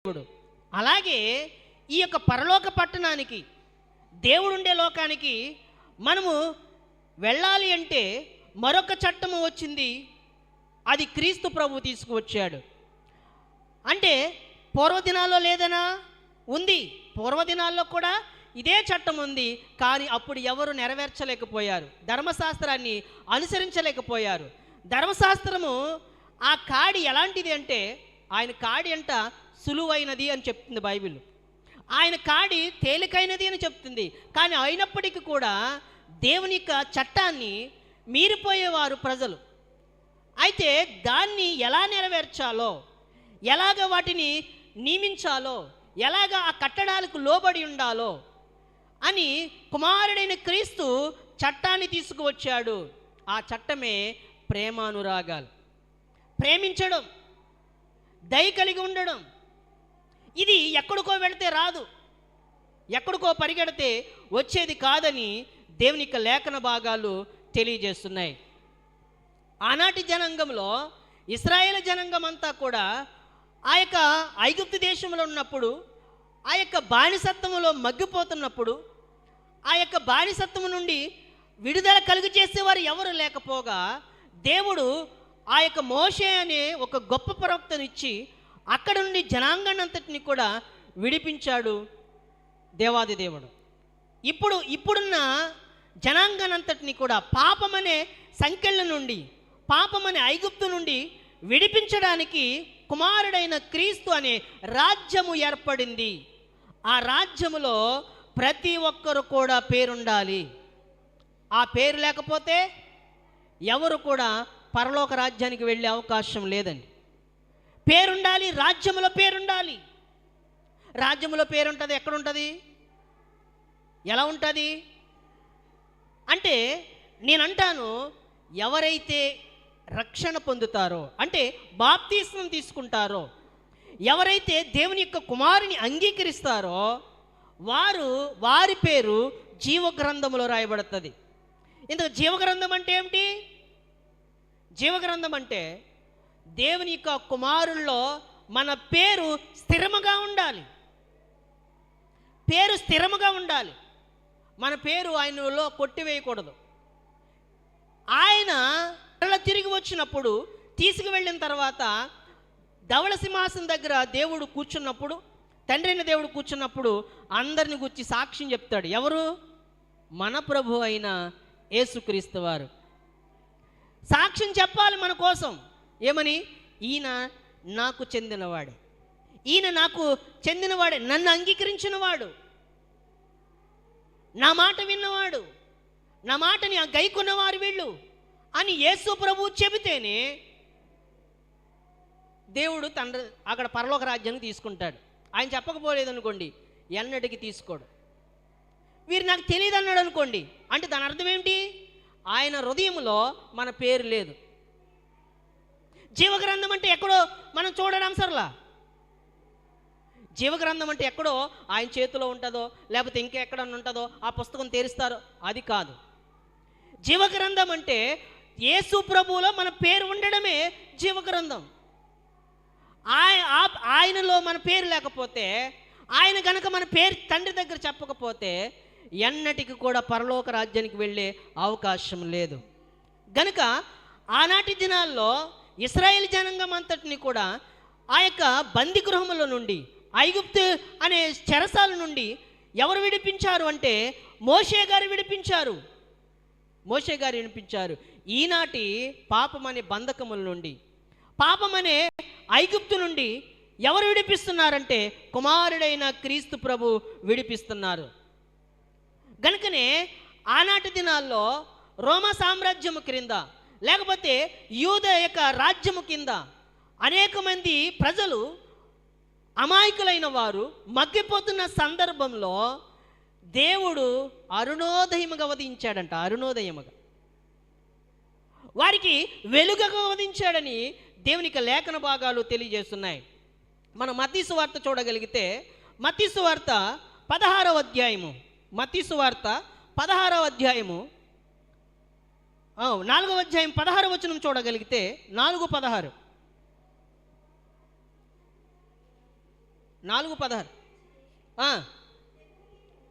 దేవుడు. అలాగే ఈ యొక్క పరలోక పట్టణానికి, దేవుడుండే లోకానికి మనము వెళ్ళాలి అంటే మరొక చట్టము వచ్చింది. అది క్రీస్తు ప్రభు తీసుకువచ్చాడు. అంటే పూర్వదినాల్లో లేదనా? ఉంది. పూర్వదినాల్లో కూడా ఇదే చట్టం ఉంది. కానీ అప్పుడు ఎవరు నెరవేర్చలేకపోయారు, ధర్మశాస్త్రాన్ని అనుసరించలేకపోయారు. ధర్మశాస్త్రము ఆ కాడి ఎలాంటిది అంటే, ఆయన కాడి అంట సులువైనది అని చెప్తుంది బైబిల్. ఆయన కాడి తేలికైనది అని చెప్తుంది. కానీ అయినప్పటికీ కూడా దేవుని యొక్క చట్టాన్ని మీరిపోయేవారు ప్రజలు. అయితే దాన్ని ఎలా నెరవేర్చాలో, ఎలాగ వాటిని నియమించాలో, ఎలాగ ఆ కట్టడాలకు లోబడి ఉండాలో అని కుమారుడైన క్రీస్తు చట్టాన్ని తీసుకువచ్చాడు. ఆ చట్టమే ప్రేమానురాగాలు, ప్రేమించడం, దయ కలిగి ఉండడం. ఇది ఎక్కడికో వెళితే రాదు, ఎక్కడికో పరిగెడితే వచ్చేది కాదని దేవుని యొక్క లేఖన భాగాలు తెలియజేస్తున్నాయి. ఆనాటి జనాంగంలో ఇశ్రాయేలు జనాంగం అంతా కూడా ఆ యొక్క ఐగుప్తు దేశంలో ఉన్నప్పుడు, ఆ యొక్క బానిసత్వములో మగ్గిపోతున్నప్పుడు, ఆ యొక్క బానిసత్వము నుండి విడుదల కలుగు చేసేవారు ఎవరు లేకపోగా, దేవుడు ఆ యొక్క మోషే అనే ఒక గొప్ప ప్రవక్తనిచ్చి అక్కడ నుండి జనాంగాన్నంతటిని కూడా విడిపించాడు దేవాది దేవుడు. ఇప్పుడున్న జనాంగానంతటిని కూడా పాపమనే సంకెళ్ళ నుండి, పాపమనే ఐగుప్తు నుండి విడిపించడానికి కుమారుడైన క్రీస్తు అనే రాజ్యము ఏర్పడింది. ఆ రాజ్యములో ప్రతి ఒక్కరు కూడా పేరుండాలి. ఆ పేరు లేకపోతే ఎవరు కూడా పరలోక రాజ్యానికి వెళ్ళే అవకాశం లేదండి. పేరుండాలి, రాజ్యములో పేరుండాలి. రాజ్యములో పేరుంటుంది, ఎక్కడుంటుంది, ఎలా ఉంటుంది అంటే, నేనంటాను, ఎవరైతే రక్షణ పొందుతారో, అంటే బాప్తిస్మం తీసుకుంటారో, ఎవరైతే దేవుని యొక్క కుమారుని అంగీకరిస్తారో వారి పేరు జీవగ్రంథములో రాయబడుతుంది. ఇందుకు జీవగ్రంథం అంటే ఏమిటి? జీవగ్రంథం అంటే దేవుని యొక్క కుమారుల్లో మన పేరు స్థిరముగా ఉండాలి. పేరు స్థిరముగా ఉండాలి. మన పేరు ఆయనలో కొట్టివేయకూడదు. ఆయన తిరిగి వచ్చినప్పుడు, తీసుకువెళ్ళిన తర్వాత ధవళ సింహాసనం దగ్గర దేవుడు కూర్చున్నప్పుడు, తండ్రి అయిన దేవుడు కూర్చున్నప్పుడు అందరిని గురించి సాక్ష్యం చెప్తాడు. ఎవరు? మన ప్రభు అయిన యేసుక్రీస్తు వారు సాక్ష్యం చెప్పాలి మన కోసం. ఏమని? ఈయన నాకు చెందినవాడే, ఈయన నాకు చెందినవాడే, నన్ను అంగీకరించినవాడు, నా మాట విన్నవాడు, నా మాటని గైకొన్నవారు వీళ్ళు అని యేసు ప్రభు చెబితేనే దేవుడు తండ్రి అక్కడ పరలోక రాజ్యానికి తీసుకుంటాడు. ఆయన చెప్పకపోలేదనుకోండి, ఎన్నటికి తీసుకోడు. వీరు నాకు తెలియదు అన్నాడు అనుకోండి, అంటే దాని అర్థం ఏమిటి? ఆయన హృదయంలో మన పేరు లేదు. జీవగ్రంథం అంటే ఎక్కడో మనం చూడడం సరలా. జీవగ్రంథం అంటే ఎక్కడో ఆయన చేతిలో ఉంటుందో, లేకపోతే ఇంకెక్కడన్నా ఉంటుందో, ఆ పుస్తకం తెరుస్తారో, అది కాదు. జీవగ్రంథం అంటే యేసు ప్రభువులో మన పేరు ఉండడమే జీవగ్రంథం. ఆయనలో మన పేరు లేకపోతే, ఆయన గనక మన పేరు తండ్రి దగ్గర చెప్పకపోతే ఎన్నటికి కూడా పరలోక రాజ్యానికి వెళ్ళే అవకాశం లేదు. గనుక ఆనాటి దినాల్లో ఇశ్రాయేల్ జనాంగం అంతటిని కూడా ఆ యొక్క బందీ గృహముల నుండి, ఐగుప్తు అనే చెరసాల నుండి ఎవరు విడిపించారు అంటే మోషే గారు విడిపించారు. మోషే గారు విడిపించారు. ఈనాటి పాపమనే బంధకముల నుండి, పాపమనే ఐగుప్తు నుండి ఎవరు విడిపిస్తున్నారంటే కుమారుడైన క్రీస్తు ప్రభు విడిపిస్తున్నారు. గనుకనే ఆనాటి దినాల్లో రోమా సామ్రాజ్యము క్రింద, లేకపోతే యూద యొక్క రాజ్యము కింద అనేక మంది ప్రజలు, అమాయకులైన వారు మగ్గిపోతున్న సందర్భంలో దేవుడు అరుణోదయముగా వధించాడంట. అరుణోదయముగా వారికి వెలుగుగా వధించాడని దేవునికి లేఖన భాగాలు తెలియజేస్తున్నాయి. మనం మత్తయి సువార్త చూడగలిగితే, మత్తయి సువార్త 16వ అధ్యాయము, మత్తయి సువార్త 16వ అధ్యాయము 4వ అధ్యాయం 16వ వచనం చూడగలిగితే, 4:16 4:16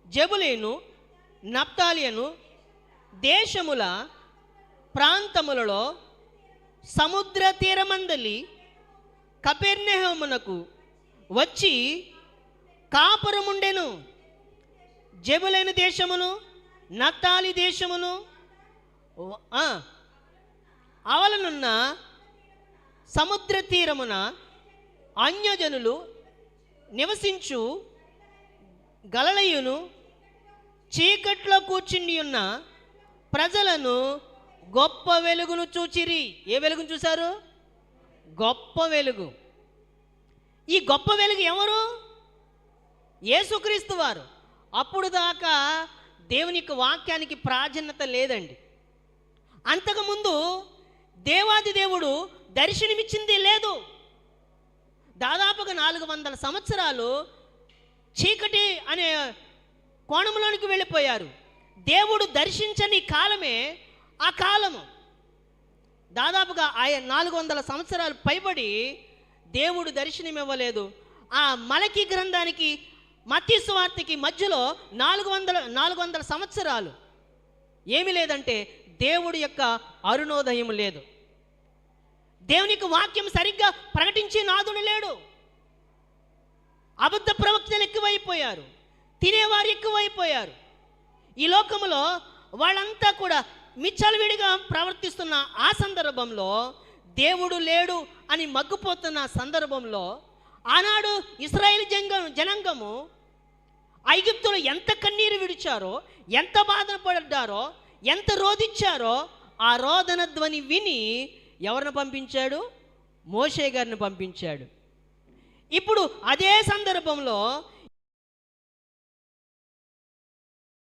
జెబులూను నప్తాలియను దేశముల ప్రాంతములలో సముద్ర తీరమందలి కపెర్నహూమునకు వచ్చి కాపురముండెను. జెబులూను దేశమును నప్తాలి దేశమును అవలనున్న సముద్ర తీరమున అన్యజనులు నివసించు గలలయును చీకట్లో కూర్చుండి ఉన్న ప్రజలను గొప్ప వెలుగును చూచిరి. ఏ వెలుగును చూశారు? గొప్ప వెలుగు. ఈ గొప్ప వెలుగు ఎవరు? యేసుక్రీస్తు వారు. అప్పుడు దాకా దేవుని యొక్క వాక్యానికి ప్రాధాన్యత లేదండి. అంతకుముందు దేవాది దేవుడు దర్శనమిచ్చింది లేదు. దాదాపుగా 400 సంవత్సరాలు చీకటి అనే కోణంలోనికి వెళ్ళిపోయారు. దేవుడు దర్శించని కాలమే ఆ కాలము. దాదాపుగా 400 సంవత్సరాలు పైబడి దేవుడు దర్శనం ఇవ్వలేదు. ఆ మలకి గ్రంథానికి మత్తయి సువార్తకి మధ్యలో 400 సంవత్సరాలు ఏమీ లేదంటే దేవుడి యొక్క అరుణోదయం లేదు. దేవుని యొక్క వాక్యం సరిగ్గా ప్రకటించే నాదుడు లేడు. అబద్ధ ప్రవక్తలు ఎక్కువైపోయారు, తినేవారు ఎక్కువైపోయారు. ఈ లోకంలో వాళ్ళంతా కూడా మిచ్చలవిడిగా ప్రవర్తిస్తున్న ఆ సందర్భంలో, దేవుడు లేడు అని మగ్గిపోతున్న సందర్భంలో, ఆనాడు ఇశ్రాయేలు జనాంగము ఐగుప్తులో ఎంత కన్నీరు విడిచారో, ఎంత బాధపడ్డారో, ఎంత రోధించారో, ఆ రోదన ధ్వని విని ఎవరిని పంపించాడు? మోషే గారిని పంపించాడు. ఇప్పుడు అదే సందర్భంలో